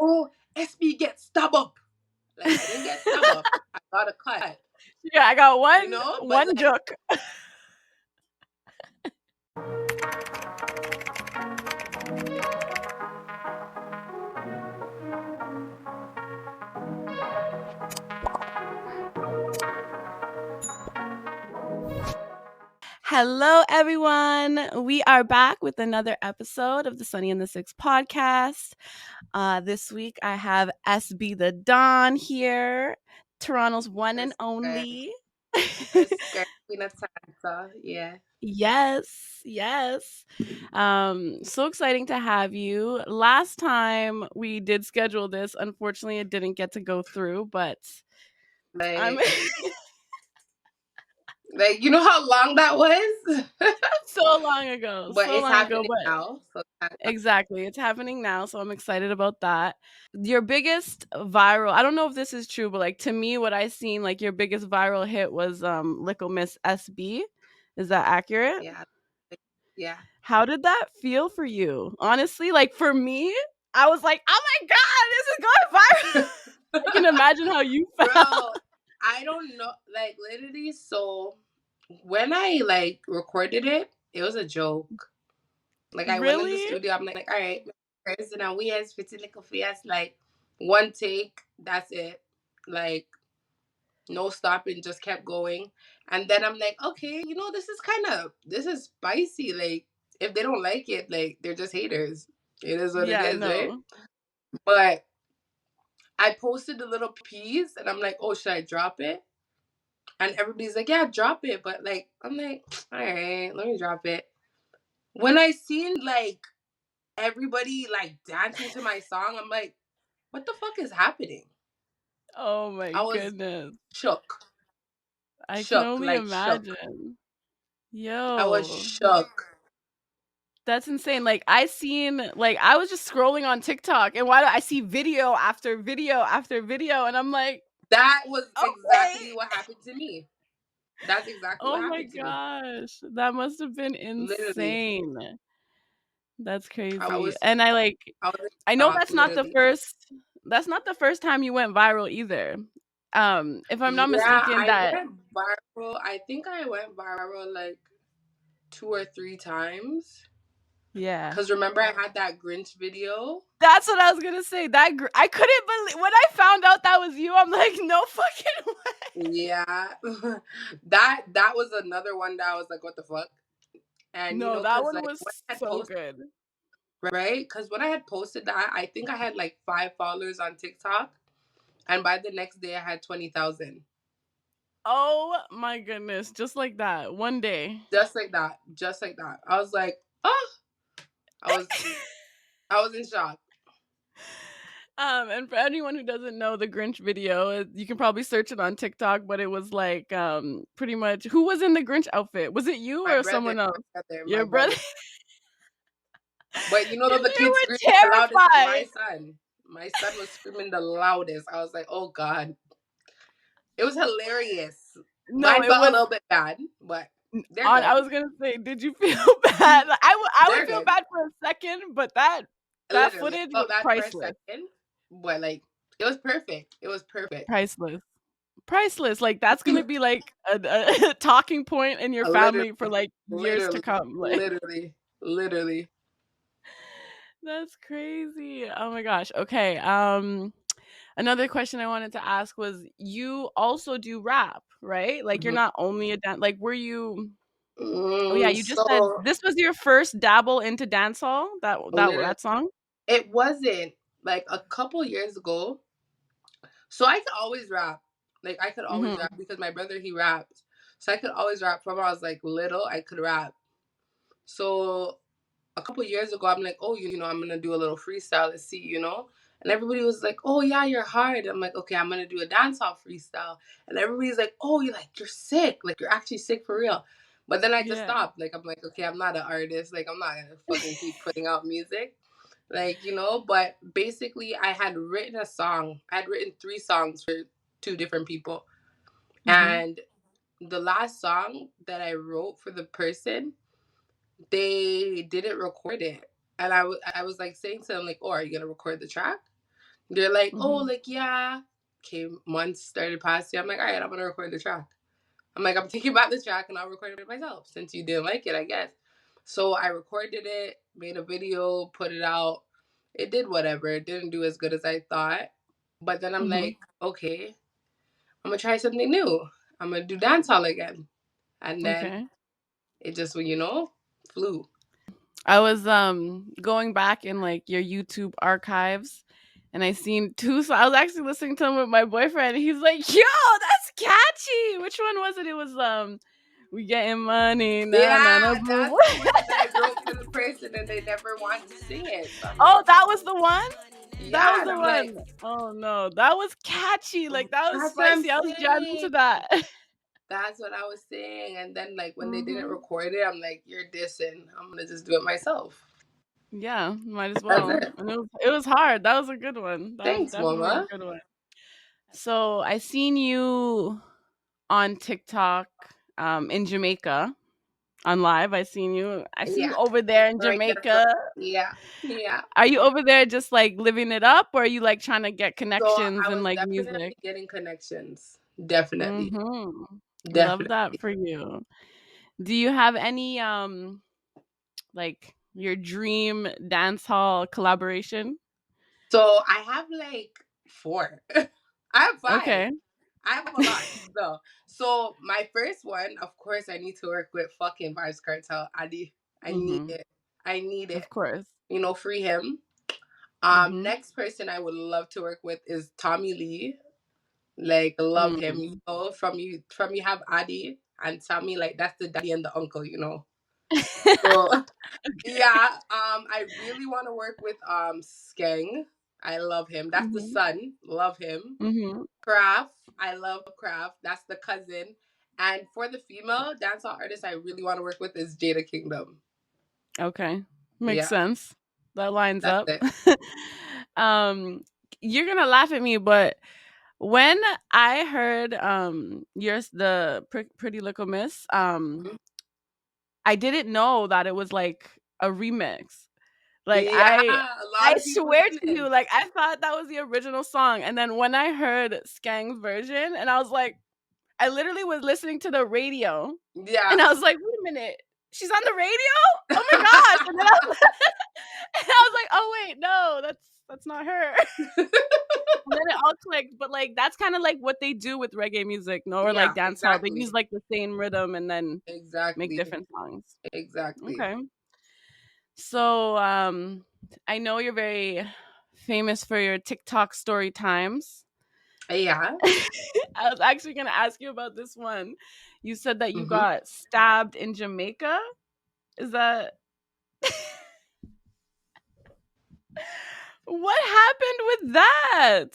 oh, SB get stab up. Like, I didn't get stab up. I got a cut. Yeah, I got one You know? But one like, joke. Hello, everyone. We are back with another episode of the Sunnyinthe6 podcast. This week, I have SB the Don here, Toronto's one and only. Queen of Santa. Yeah. Yes. So exciting to have you. Last time we did schedule this, unfortunately, it didn't get to go through, but I'm Like, you know how long that was? so long ago. But So it's long ago, happening but now. So exactly. It's happening now, so I'm excited about that. Your biggest viral, I don't know if this is true, but like to me, what I seen, like your biggest viral hit was Little Miss SB. Is that accurate? yeah. Yeah. How did that feel for you? Honestly, like for me, I was like, oh my God, this is going viral. I can imagine how you felt. Bro, I don't know. Like, literally, so when I like recorded it, it was a joke. Like, I went in the Really? studio, I'm like, all right, and now we has fitting like a face, like one take, that's it. Like, no stopping, just kept going. And then I'm like, okay, this is spicy. Like, if they don't like it, like, they're just haters. It is what it Yeah, is, right? no. But I posted the little piece and I'm like, oh, should I drop it? And everybody's like, yeah, drop it. But like, I'm like, all right, let me drop it. When I seen like everybody like dancing to my song, I'm like, what the fuck is happening? Oh my I was goodness. shook. I can Shook, only like shook. imagine. I was Yo, shook. that's insane. Like I was just scrolling on TikTok and why do I see video after video after video and I'm like, That was okay. exactly what happened to me. That's exactly what Oh my happened to me. gosh. That must have been Literally. insane. That's I crazy. was And I was in I know shock, literally. that's not the first time you went viral either. If I'm not Yeah, mistaken I that went viral. I think I went viral like 2 or 3 times. yeah. Cause remember I had that Grinch video. That's what I was gonna say. I couldn't believe when I found out that was you. I'm like, no fucking way. Yeah, that was another one that I was like, what the fuck? And No, that cause one like was when I had so posted, good. right? Cause when I had posted that, I think I had like 5 followers on TikTok, and by the next day I had 20,000. Oh my goodness, just like that. One day. Just like that, just like that. I was like, oh, I was, I was in shock. And for anyone who doesn't know the Grinch video, you can probably search it on TikTok, but it was like pretty much who was in the Grinch outfit? Was it you My or brother, someone else? my Your brother? brother. But the You kid were screaming the loudest is terrified. my son. My son was screaming the loudest. I was like, oh God. It was hilarious. But No, I it felt a was little bit bad, but they're on. I good. was gonna say, did you feel bad? Like, I would They're feel good. bad for a second, but that Literally. footage I was felt bad for a priceless. second, but like it was perfect. It was perfect. Priceless. Like that's gonna be like a talking point in your Literally, family for like years to literally, come. Like literally. that's crazy. Oh my gosh. Okay. Another question I wanted to ask was you also do rap, right? Like you're Mhm. not only a dance like were you oh yeah, you just said So this was your first dabble into dancehall? literally, That song? it wasn't like a couple years ago. So I could always rap. Like I could always Mhm. rap because my brother he raps. So I could always rap from when I was like little. I could rap. So a couple years ago, I'm like, oh, I'm gonna do a little freestyle. Let's see. And everybody was like, oh yeah, you're hard. I'm like, okay, I'm gonna do a dancehall freestyle. And everybody's like, oh, you're sick. Like you're actually sick for real. But then I just Yeah. stopped. Like I'm like, okay, I'm not an artist. Like I'm not gonna fucking keep putting out music. But basically I had written a song. I had written 3 songs for 2 different people. Mhm. And the last song that I wrote for the person, they didn't record it. And I was like saying to them, like, oh, are you going to record the track? They're like, oh, Mhm. like, yeah. Okay, months started passing. I'm like, all right, I'm going to record the track. I'm like, I'm taking back the track and I'll record it myself since you didn't like it, I guess. So I recorded it, made a video, put it out. It did whatever. It didn't do as good as I thought. But then I'm Mhm. like, okay, I'm going to try something new. I'm going to do dancehall again. And then Okay. it just, flew. I was going back in like your YouTube archives and I seen two so I was actually listening to them with my boyfriend. He's like, "Yo, that's catchy." Which one was it? It was we getting money, na na na Yeah, boom. that's the one that I wrote for the person and they never want to sing it. So I'm like, Oh, that was the one? That yeah. was And the I'm like, one. Oh no, that was catchy. Like that was that's what I'm spicy. I was jamming saying. to that. That's what I was saying. And then, like, when they didn't Mhm. record it, I'm like, you're dissing. I'm going to just do it myself. Yeah, might as That's well. it. And it was hard. That was a good one. That was Thanks, definitely a Mama. good one. So I seen you on TikTok in Jamaica on live. I seen you. I see you Yeah. over there in Right there. From, Jamaica. yeah. Yeah. Are you over there just like living it up, or are you like trying to get So connections I and was like music? definitely getting connections. Definitely. Mhm. Love that Definitely. for you. Do you have any like your dream dance hall collaboration? So I have like four. I have five. Okay. I have a lot. No. So my first one, of course, I need to work with fucking Vibes Cartel. Adi. I need Mhm. it. I need it. Of course. Free him. Mhm. Next person I would love to work with is Tommy Lee. Like, love him. Mm. From you have Adi and Tommy. Like, that's the daddy and the uncle. So yeah. I really want to work with Skeng. I love him. That's the Mhm. son. Love him. Mhm. Craft. I love Craft. That's the cousin. And for the female dancehall artist, I really want to work with is Jada Kingdom. Okay. Makes Yeah, sense. That lines that's up. it. um you're going to laugh at me, but when I heard yours Pretty Little Miss, I didn't know that it was like a remix. Like Yeah, I a I lot of people swear to you, didn't. like I thought that was the original song, and then when I heard Skang's version, and I was like, I literally was listening to the radio, Yeah. and I was like, wait a minute, she's on the radio? Oh my gosh! And then I was, and I was like, oh wait, no, that's not her. And then it all clicked, but like that's kind of like what they do with reggae music, no, or like Yeah, dancehall. They use exactly. like the same rhythm and then make Exactly. different songs. Exactly. Okay. So, I know you're very famous for your TikTok story times. Yeah. I was actually going to ask you about this one. You said that you Hmm. got stabbed in Jamaica. Is that what happened with that?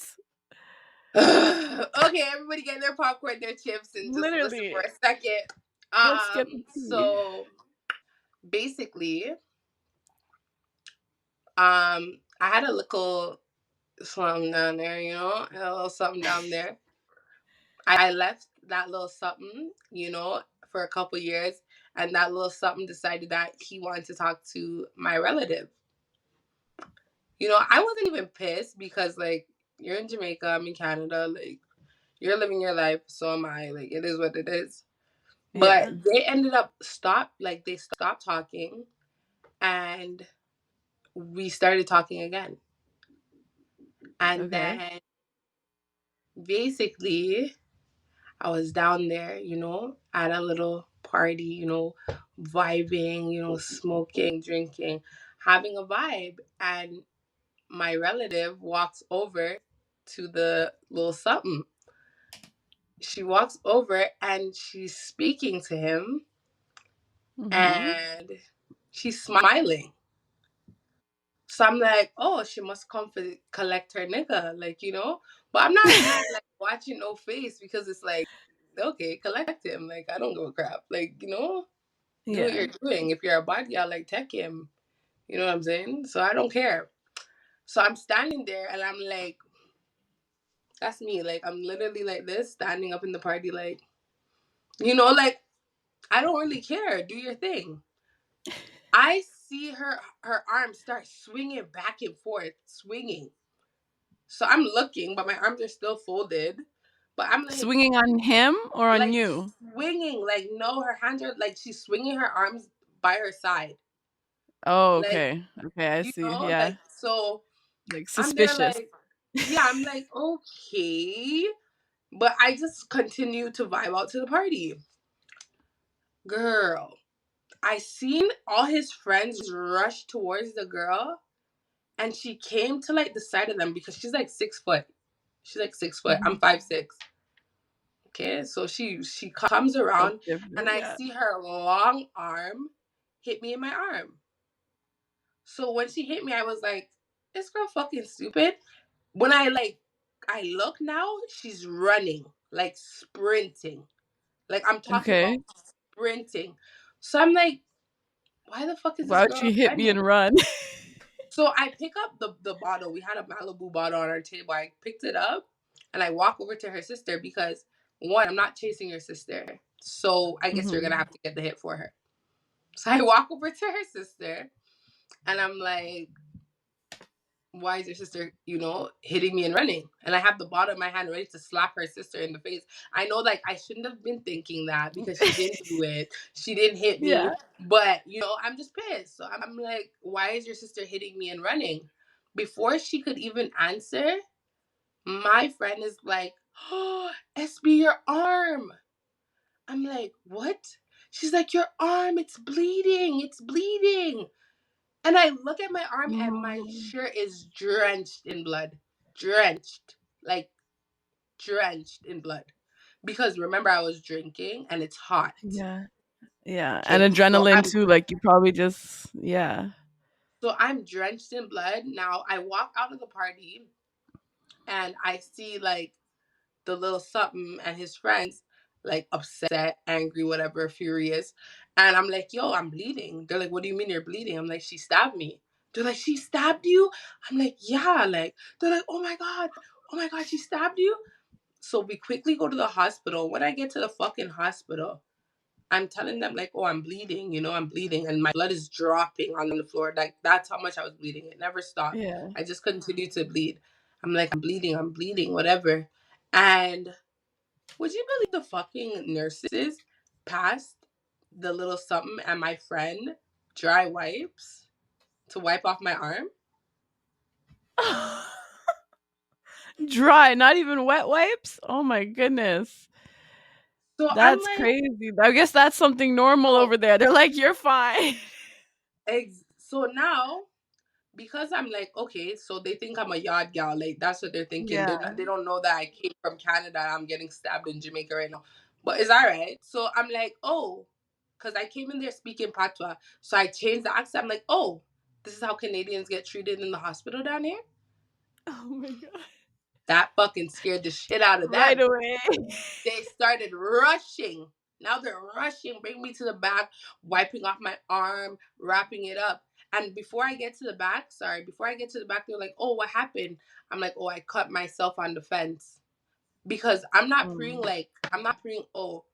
Okay, everybody get their popcorn, their chips, and just listen for Literally. a second. Let's get the tea. So basically, I had a little something down there, I had a little something down there. I left that little something, for a couple years, and that little something decided that he wanted to talk to my relative. I wasn't even pissed because, like, you're in Jamaica, I'm in Canada, like, you're living your life, so am I. Like, it is what it is. But Yeah. they ended up they stopped talking, and we started talking again. And Okay. then basically, I was down there, at a little party, vibing, smoking, drinking, having a vibe. And my relative walks over to the little something. She walks over and she's speaking to him Mhm. and she's smiling. So I'm like, oh, she must come for collect her nigga, like, But I'm not really like watching no face because it's like, okay, collect him. Like, I don't give a crap. Like, do what Yeah. you're doing. If you're a body, I'll like tech him. You know what I'm saying? So I don't care. So I'm standing there and I'm like, that's me. Like, I'm literally like this, standing up in the party, like, like, I don't really care. Do your thing. I see her arms start swinging back and forth, swinging. So I'm looking, but my arms are still folded. But I'm Swinging on him or on like you? swinging, like no, her hands are like she's swinging her arms by her side, Oh, like okay. Okay, I see. Yeah. like so. Like I'm there, suspicious. like yeah, I'm like okay, but I just continue to vibe out to the party, girl. I seen all his friends rush towards the girl, and she came to like the side of them because she's like 6 foot. She's like 6 foot. I'm Mhm. 5'6". Okay, so she comes That's around, and different, I yeah. see her long arm hit me in my arm. So when she hit me, I was like, "This girl fucking stupid." When I look now, she's running, like sprinting. Like I'm talking about Okay. sprinting. So I'm like, why the fuck is this Why would girl she hit me running? and run? So I pick up the bottle. We had a Malibu bottle on our table. I picked it up and I walk over to her sister because one, I'm not chasing your sister. So I guess you're gonna Mhm. have to get the hit for her. So I walk over to her sister and I'm like, why is your sister, hitting me and running? And I have the bottle in my hand ready to slap her sister in the face. I know like I shouldn't have been thinking that because she didn't do it. She didn't hit Yeah. me. But, I'm just pissed. So I'm like, why is your sister hitting me and running? Before she could even answer, my friend is like, oh, SB, your arm. I'm like, what? She's like, your arm, it's bleeding. It's bleeding. And I look at my arm and my Mm. shirt is drenched in blood. Drenched. Like drenched in blood. Because remember, I was drinking and it's hot. Yeah. Yeah, and Okay. So adrenaline I'm too, like, you probably just yeah. I'm drenched in blood. Now I walk out of the party and I see like the little something and his friends like upset, angry, whatever, furious. And I'm like, yo, I'm bleeding. They're like, what do you mean you're bleeding? I'm like, she stabbed me. They're like, she stabbed you? I'm like, yeah. Like, they're like, oh my God, she stabbed you? So we quickly go to the hospital. When I get to the fucking hospital, I'm telling them like, oh, I'm bleeding, I'm bleeding, and my blood is dropping on the floor. Like that's how much I was bleeding. It never stopped. Yeah. I just continued to bleed. I'm like, I'm bleeding, whatever. And would you believe the fucking nurses passed the little something and my friend dry wipes to wipe off my arm? Dry, not even wet wipes? Oh my goodness. So I'm That's like, crazy. I guess that's something normal oh, over there. They're like, "You're fine." so now because I'm like, okay, so they think I'm a yard gal. Like that's what they're thinking. Yeah. They don't know that I came from Canada. I'm getting stabbed in Jamaica right now, but it's all right. So I'm like, oh, because I came in there speaking patois, so I changed the accent. I'm like, oh, this is how Canadians get treated in the hospital down here. Oh my god. That fucking scared the shit out of Right them. away. They started rushing. Now they're rushing, bring me to the back, wiping off my arm, wrapping it up. And before I get to the back, they're like, oh, what happened? I'm like, oh, I cut myself on the fence. Because Mm. I'm not preying, oh,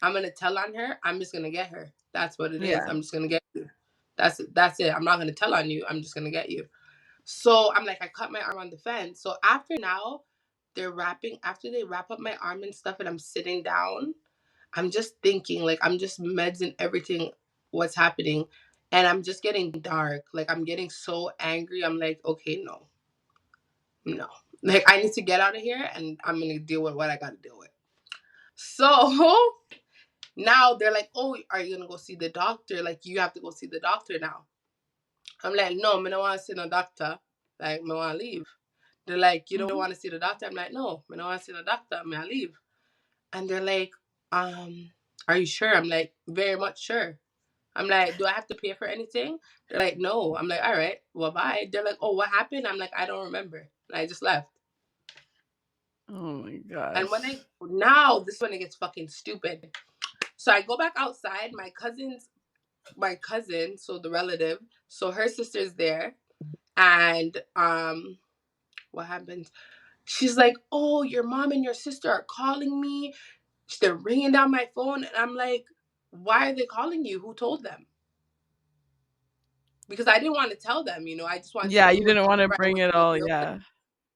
I'm gonna tell on her. I'm just gonna get her. That's what it is. Yeah. I'm just gonna get you. That's it. I'm not gonna tell on you. I'm just gonna get you. So I'm like, I cut my arm on the fence. So after now, after they wrap up my arm and stuff, and I'm sitting down, I'm just thinking, like, I'm just medsing everything, what's happening. And I'm just getting dark. Like, I'm getting so angry. I'm like, okay, no, no. Like, I need to get out of here and I'm going to deal with what I got to deal with. So now they're like, oh, are you going to go see the doctor? Like, you have to go see the doctor now. I'm like, no, I don't want to see no doctor. Like, I want to leave. They're like, you don't Mhm. want to see the doctor? I'm like, no, I don't want to see the doctor. I leave. And they're like, are you sure? I'm like, very much sure. I'm like, do I have to pay for anything? They're like, no. I'm like, all right, well, bye. They're like, oh, what happened? I'm like, I don't remember. And I just left. Oh my And gosh. now this is when it gets fucking stupid. So I go back outside. My cousin, so the relative, so her sister's there. And what happens? She's like, oh, your mom and your sister are calling me. They're ringing down my phone. And I'm like, why are they calling you? Who told them? Because I didn't want to tell them, I just wanted to Yeah, you leave didn't wanna whatever I bring was it going to all, deal with. yeah.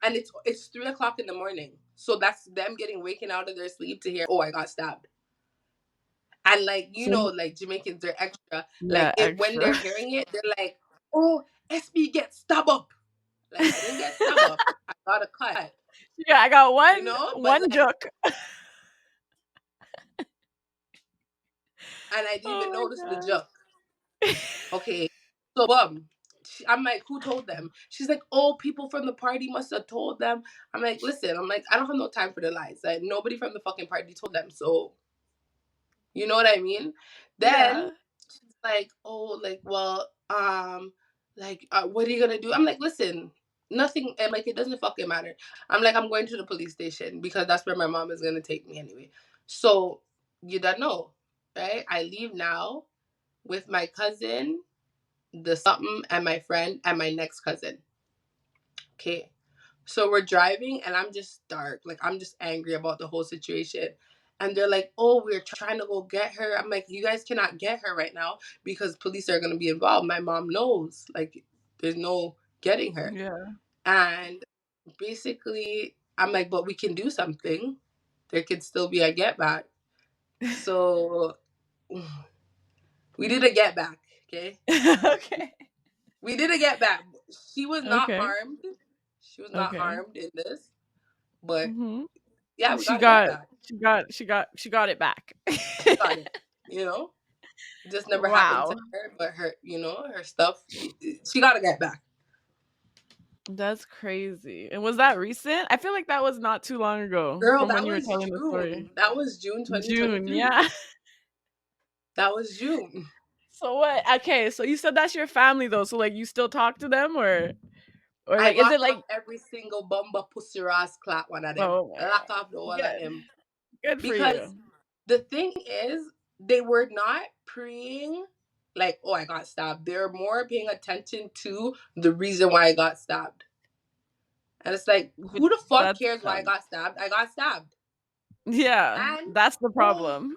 and it's 3 o'clock in the morning. So that's them getting waken out of their sleep to hear, oh, I got stabbed. And like, So like Jamaicans, they're extra. yeah, Like it when extra. they're hearing it, they're like, oh, SB get stabbed up. Like I didn't get stabbed up. I got a cut. Yeah, I got But one like, joke. and I didn't even Oh notice the my joke. god. Okay. So I'm like, who told them? She's like, oh, people from the party must have told them. I'm like, listen, I don't have no time for the lies. Like nobody from the fucking party told them. So you know what I mean? Then Yeah. she's like, oh, like, well, like, what are you gonna do? I'm like, listen, nothing. I'm like, it doesn't fucking matter. I'm like, I'm going to the police station because that's where my mom is gonna take me anyway. So you don't know, right? I leave now with my cousin, the something, and my friend, and my next cousin. Okay. So we're driving and I'm just dark. Like I'm just angry about the whole situation. And they're like, oh, we're trying to go get her. I'm like, you guys cannot get her right now because police are going to be involved. My mom knows. Like, there's no getting her. Yeah. And basically, I'm like, but we can do something. There could still be a get back. So we did a get back. Okay. Okay. We did a get back. She was not Okay. harmed. She was not Okay. harmed in this. But Mhm. yeah, we She got to get got back. she got it back. Got it. You know, it just never happened to Wow. her, but her, her stuff, she got to get back. That's crazy. And was that recent? I feel like that was not too long ago Girl, from that when you were was telling the story. June. That was June June, 2023. yeah. That was June. So what? Okay, so you said that's your family though. So like you still talk to them or I like is lock it off like every single bumba pussy ass clap one of them. oh my Lock god. off the whole of Good. them. Good for Because you. the thing is, they were not preying like, oh, I got stabbed. They're more paying attention to the reason why I got stabbed. And it's like, Which who the fuck that's cares why I got stabbed? I got stabbed. yeah, And that's the oh, problem.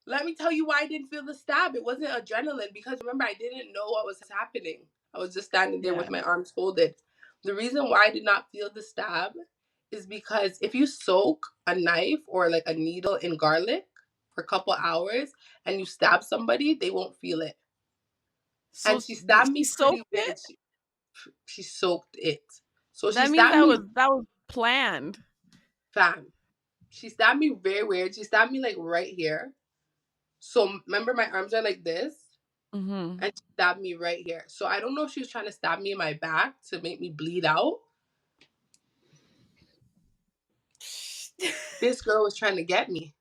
let me tell you why I didn't feel the stab. It wasn't adrenaline because remember, I didn't know what was happening. I was just standing there Yeah. with my arms folded. The reason why I did not feel the stab is because if you soak a knife or like a needle in garlic for a couple hours and you stab somebody, they won't feel it. So And she stabbed she me pretty soaked it? weird. She soaked it. So she That means stabbed me, that was planned. fam. She stabbed me very weird. She stabbed me like right here. So remember, my arms are like this, Mhm. and she stabbed me right here. So I don't know if she was trying to stab me in my back to make me bleed out. This girl was trying to get me.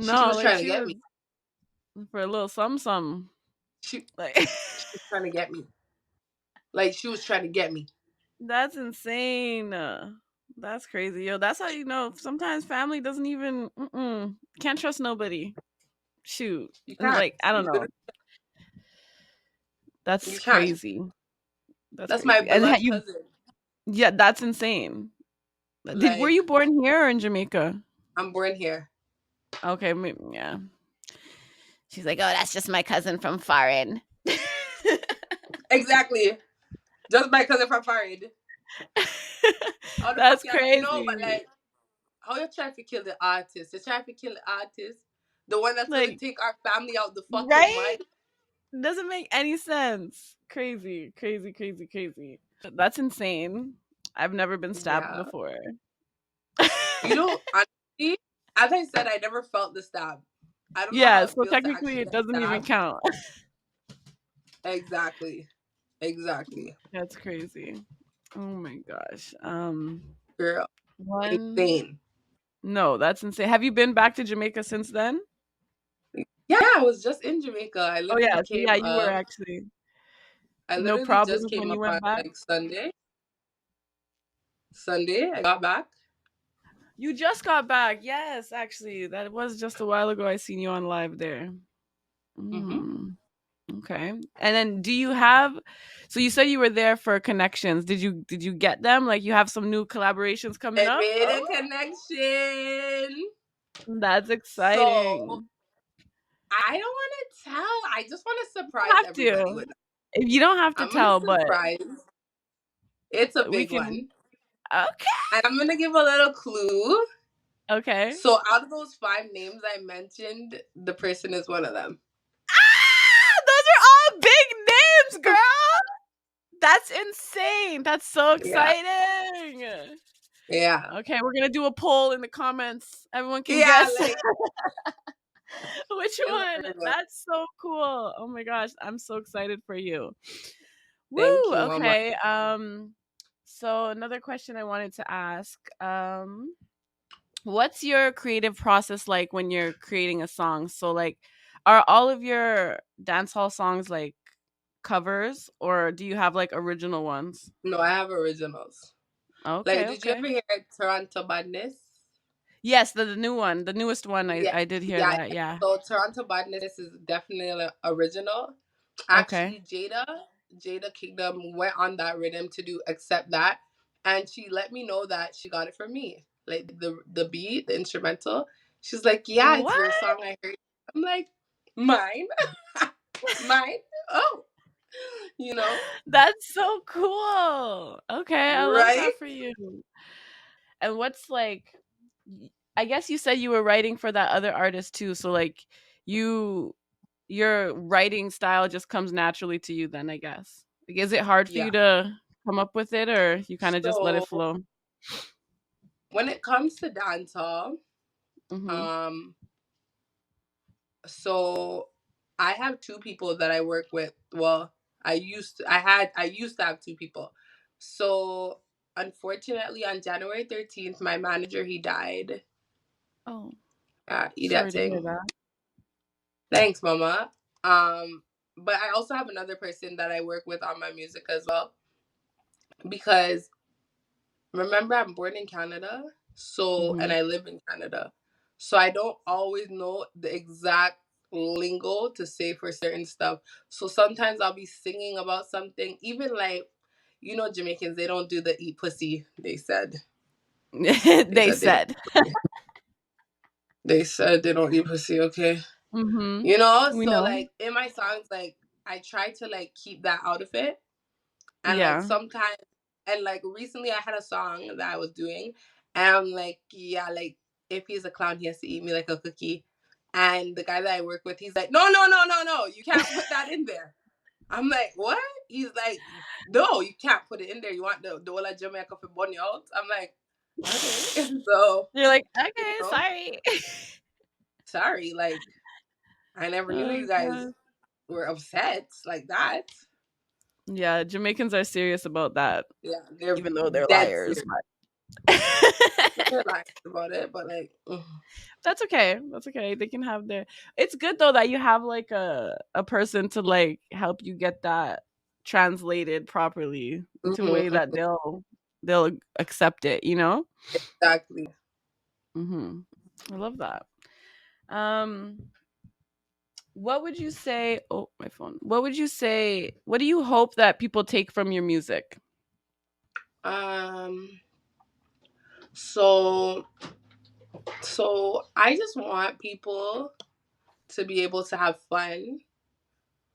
She No, was like trying to she get was me. for a little some She like she was trying to get me. Like she was trying to get me. that's insane. That's crazy. Yo, that's how you know sometimes family doesn't even can't trust nobody. Shoot. You can't. Like I don't You know. literally, you That's can't. crazy. That's That's my crazy. And blood you cousin. yeah, that's insane. Were Like you born here or in Jamaica? I'm born here. Okay, yeah. She's like, "Oh, that's just my cousin from foreign." Exactly. Just my cousin from Farid. How the fuck That's you know? No, but crazy. like, how you trying to kill the artist? You trying to kill the artist, the one that's gonna Like, take our family out the fucking right? mud. Doesn't make any sense. Crazy, crazy, crazy, crazy. That's insane. I've never been stabbed Yeah. before. Honestly, as I said, I never felt the stab. I don't know Yeah, how it so feels to technically actually it get doesn't even stabbed. count. Exactly. Exactly. That's crazy. Oh my gosh. Girl. One Insane. no, that's insane. Have you been back to Jamaica since then? Yeah, I was just in Jamaica. Oh yeah, so yeah, you were actually I no literally just problems when came you up on went back. like Sunday. Sunday, I got back. You just got back. Yes, actually, that was just a while ago. I seen you on live there. Mm-hmm. Mm, okay. And then, do you have? So you said you were there for connections. Did you get them? Like you have some new collaborations coming I up? made Oh, a connection. that's So exciting. I don't want to tell. I just want to You don't surprise have everybody to. with. If you don't have to I'm gonna tell, but surprise. It's a we big can. one. Okay. And I'm gonna give a little clue. Okay. So out of those five names I mentioned, the person is one of them. Ah, those are all big names, girl. That's insane. That's so Yeah. exciting. Yeah. Okay, we're gonna do a poll in the comments. Everyone can Yeah, guess like which one. killer. That's so cool. Oh my gosh, I'm so excited for you. Thank Woo. you, mama. Okay. So another question I wanted to ask. What's your creative process like when you're creating a song? So like, are all of your dancehall songs like covers, or do you have like original ones? No, I have originals. Like, Okay, did you okay. ever hear Toronto Badness? Yes, the new one, the newest one. I Yeah, I did hear yeah. that. Yeah. So Toronto Badness is definitely an original. Okay. Actually, Jada Kingdom went on that rhythm to do Accept That, and she let me know that she got it from me. Like the beat, the instrumental. She's like, "Yeah, it's What? your song. I heard." I'm like, "Mine, mine." Oh, you know, That's so cool. Okay, I love right? that for you. And what's like I guess you said you were writing for that other artist too, so like you your writing style just comes naturally to you then, I guess. Like, is it hard for you Yeah. to come up with it, or you kind of just let it So flow? when it comes to dancehall, Mhm. um, so I have two people that I work with. Well, I used to have two people. So unfortunately on January 13th, my manager he died. Oh, Eat that sorry to hear thing. that. Thanks, mama. Um, but I also have another person that I work with on my music as well. Because remember I'm born in Canada, so and Mhm. I live in Canada. So I don't always know the exact lingo to say for certain stuff. So sometimes I'll be singing about something, even like Jamaicans, they don't do the eat pussy. They They said they don't. said. They said they don't eat pussy. Okay, Mhm. We So know. like in my songs, like I try to like keep that out of it. And like Yeah. sometimes, and like recently, I had a song that I was doing, and I'm like, yeah, like if he's a clown, he has to eat me like a cookie. And the guy that I work with, he's like, no, no, no, no, no, you can't put that in there. I'm like, what? He's like, no, you can't put it in there. You want the whole of Jamaica for bunny out? I'm like, okay, so You're like, you "Okay, know, sorry." sorry, like I never knew Oh you guys god. were upset like that. Yeah, Jamaicans are serious about that, Yeah, they're even though they're dead liars, serious. but They're lying about it, but like, That's okay. That's okay. They can have their It's good though that you have like a person to like help you get that translated properly to a way mhm, that they'll accept it, you know? exactly. Mhm. I love that. Um what would you say Oh, my phone. What do you hope that people take from your music? Um, so I just want people to be able to have fun,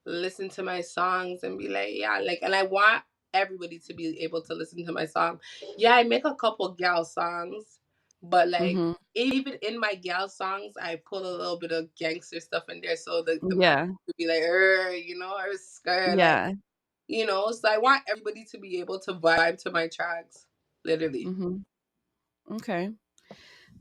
listen to my songs, and be like, yeah, like, and I want everybody to be able to listen to my song. Yeah, I make a couple gal songs, but like, Mhm. even in my gal songs, I put a little bit of gangster stuff in there, so the man Yeah. would be like, or skirt, like, Yeah. So I want everybody to be able to vibe to my tracks, literally. Mhm. Okay.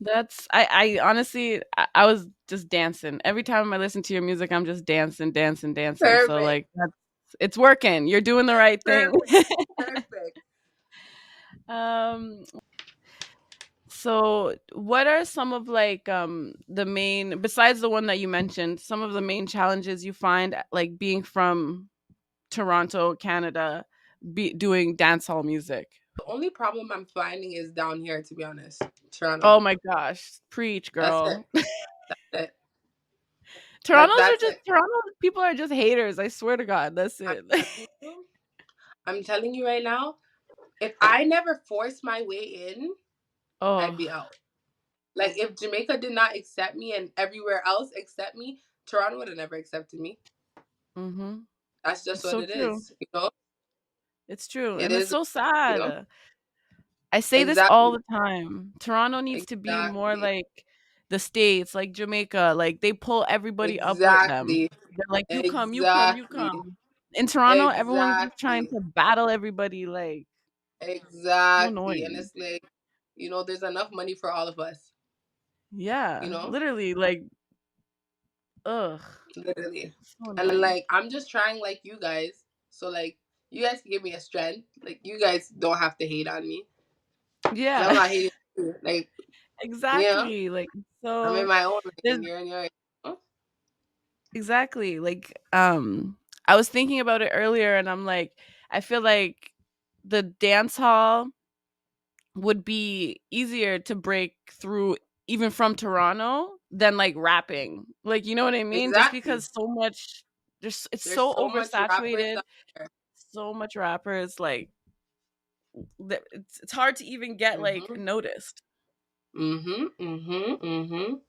That's I honestly I was just dancing. Every time I listen to your music, I'm just dancing, dancing, dancing. So Perfect. like that's it's working. You're doing the right thing. Perfect. Perfect. um so what are some of like the main, besides the one that you mentioned, some of the main challenges you find like being from Toronto, Canada, doing dancehall music? The only problem I'm finding is down here, to be honest. Toronto. Oh my gosh. Preach, That's it. girl. That's it. That's it. Toronto people are just haters. I swear to God, that's I'm it. telling you. I'm telling you right now, if I never forced my way in, I'd Oh, be out. Like if Jamaica did not accept me and everywhere else accept me, Toronto would have never accepted me. mm-hmm. That's just It's what so it true. is. You know? It's true, It and it's is, so you know? sad. I say this all Exactly. the time. Toronto needs to be more Exactly. like the States, like Jamaica. Like they pull everybody up with them. Exactly. They're like, you come, you come, you Exactly. come. In Toronto, everyone's just trying Exactly. to battle everybody. Like, so Exactly. And annoying. it's like, there's enough money for all of us, you Yeah, know? literally, like, ugh, Literally. so And then, annoying. like, I'm just trying like you guys. So like you guys can give me a strength. Like you guys don't have to hate on me. Cause I'm Yeah, not hating on you. Like, yeah. exactly. Like, I'm in so my own lane there's and you're in your oh, exactly like, I was thinking about it earlier, and I'm like, I feel like the dance hall would be easier to break through even from Toronto than like rapping. Like, you know what I mean? Just exactly. because so much it's There's so so much rappers oversaturated, out there. so much rappers like it's hard to even get like Mhm. noticed. Mhm. Mhm. Mhm.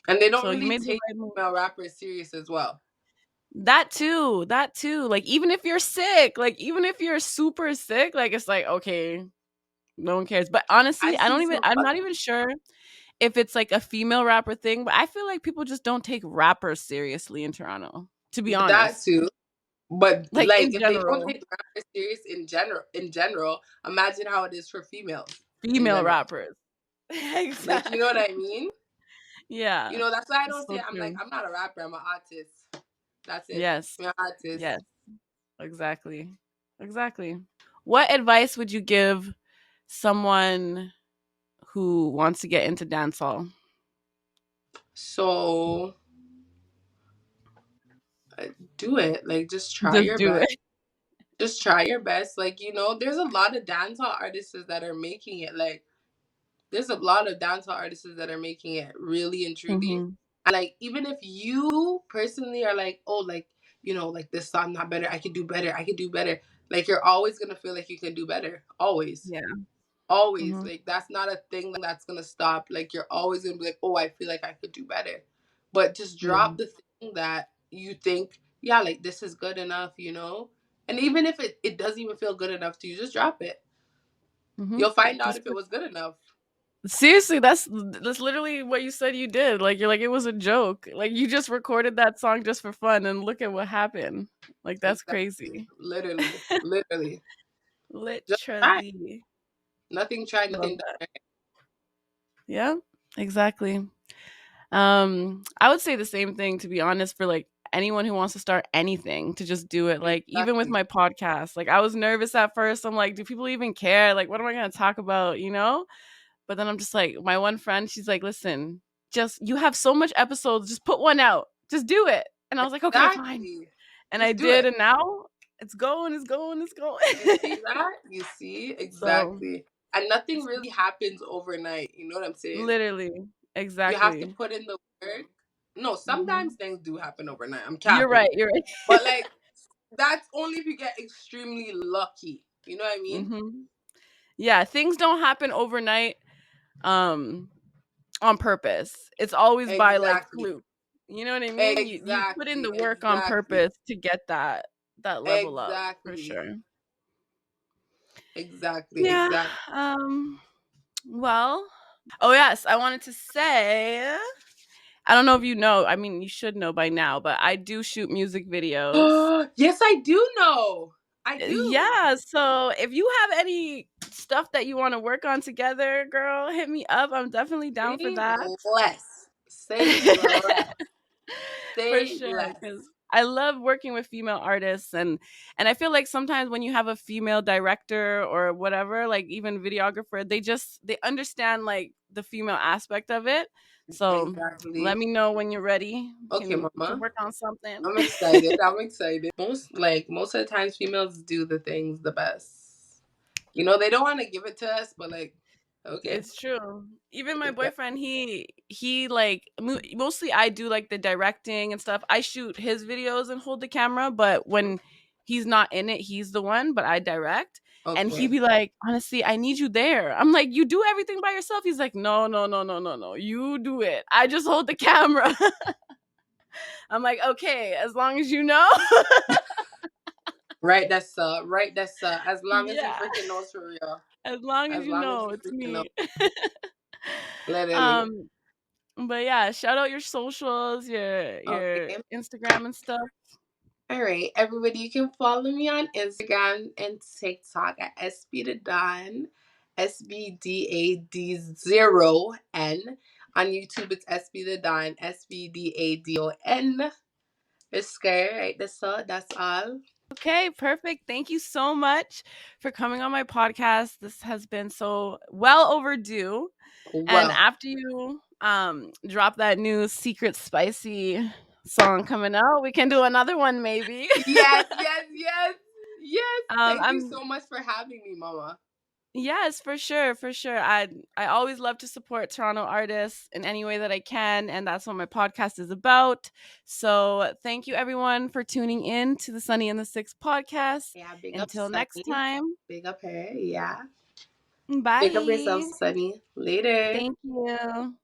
And they don't So you really made the take right move. female rappers serious as well. That too, that too. Like even if you're sick, like even if you're super sick, like it's like okay, no one cares. But I honestly, see some I'm other not even sure if it's like a female rapper thing, but I feel like people just don't take rappers seriously in Toronto, to be that honest. too. But Like like in if they don't general, take rappers serious in general, imagine how it is for females in female general. rappers. Like you know what Exactly. I mean? Yeah. That's why I It's don't say so I'm like true. I'm not a rapper, I'm an artist. That's it. Yes. I'm an artist. Yes. Exactly. Exactly. What advice would you give someone who wants to get into dancehall? So do it. Like just try Just your do best. it. Just try your best. Like, there's a lot of dancehall artists that are making it. Like, there's a lot of dancehall artists that are making it really and truly. Mhm. And like, even if you personally are like, oh, like, like this song not better, I could do better, I could do better. Like, you're always gonna feel like you can do better. Always. Yeah. Always. Mhm. Like, that's not a thing that's gonna stop. Like, you're always gonna be like, oh, I feel like I could do better. But just Yeah. drop the thing that you think, yeah, like this is good enough. And even if it doesn't even feel good enough to you, just drop it. Mhm. You'll find out Just if it was good enough. seriously, that's literally what you said you did. Like you're like it was a joke. Like you just recorded that song just for fun and look at what happened. Like that's Exactly. crazy. Literally. Literally. Just try. Literally. Nothing tried, Love nothing that. done. Yeah. Exactly. I would say the same thing to be honest for like anyone who wants to start anything to just do it. Like even with Exactly. my podcast, like I was nervous at first. I'm like, do people even care? Like what am I going to talk about, you know? But then I'm just like, my one friend, she's like, listen, just you have so much episodes, just put one out. Just do it. And I was like, okay, fine. Exactly. And I Just do did, it. and now it's going, it's going, it's You see going. that? You see? So Exactly. And nothing it's really happens overnight. You know what I'm saying? literally You have to exactly. put in the work. No, sometimes Mhm. things do happen overnight. I'm You're capping. right. You're right. But like that's only if you get extremely lucky. You know what I mean? Hmm. Yeah, things don't happen overnight. Um, on purpose. It's always by like Exactly. fluke. You know what I mean? You put in Exactly. the work on Exactly. purpose to get that level up for Exactly. sure. Exactly. Yeah. Exactly. Well. Oh yes, I wanted to say. I don't know if you know. I mean, you should know by now, but I do shoot music videos. Yes, I do know. I do. Yeah. So if you have any stuff that you want to work on together, girl, hit me up. I'm definitely down for Say that. less. Say less. For Say sure, less. because I love working with female artists, and I feel like sometimes when you have a female director or whatever, like even videographer, they understand like the female aspect of it. So let Exactly. me know when you're ready. Okay, We can mama. work on something. I'm excited. I'm excited. Most of the times females do the things the best. They don't want to give it to us, but like, okay. It's true. Even my Exactly. boyfriend, he like mostly I do like the directing and stuff. I shoot his videos and hold the camera, but when he's not in it, he's the one, but I direct. And he'd Okay. be like, "Honestly, I need you there." I'm like, "You do everything by yourself?" He's like, "No, no, no, no, no, no. You do it. I just hold the camera." I'm like, "Okay, as long as you know." Right, that's right, that's as long as you Yeah. freaking know it's for real. As long as As you long as know, you it's freaking know. me. Literally. um, but yeah, shout out your socials, your Okay. Instagram and stuff. All right, everybody, you can follow me on Instagram and TikTok at SB the Don, SBDAD0N. On YouTube, it's SB the Don, SBDADON. It's scary, right? That's all. Okay, perfect. Thank you so much for coming on my podcast. This has been so well overdue. And Well, after you drop that new secret spicy song coming out, we can do another one maybe. yes, yes, yes, yes. Thank you I'm so much for having me, Mama. Yes, for sure, for sure. I always love to support Toronto artists in any way that I can, and that's what my podcast is about. So, thank you everyone for tuning in to the Sunny and the Six podcast. Yeah, big up Until next Sunny. time, Big up her. Yeah. Big up yourself, bye. Sunny. Later. Thank you.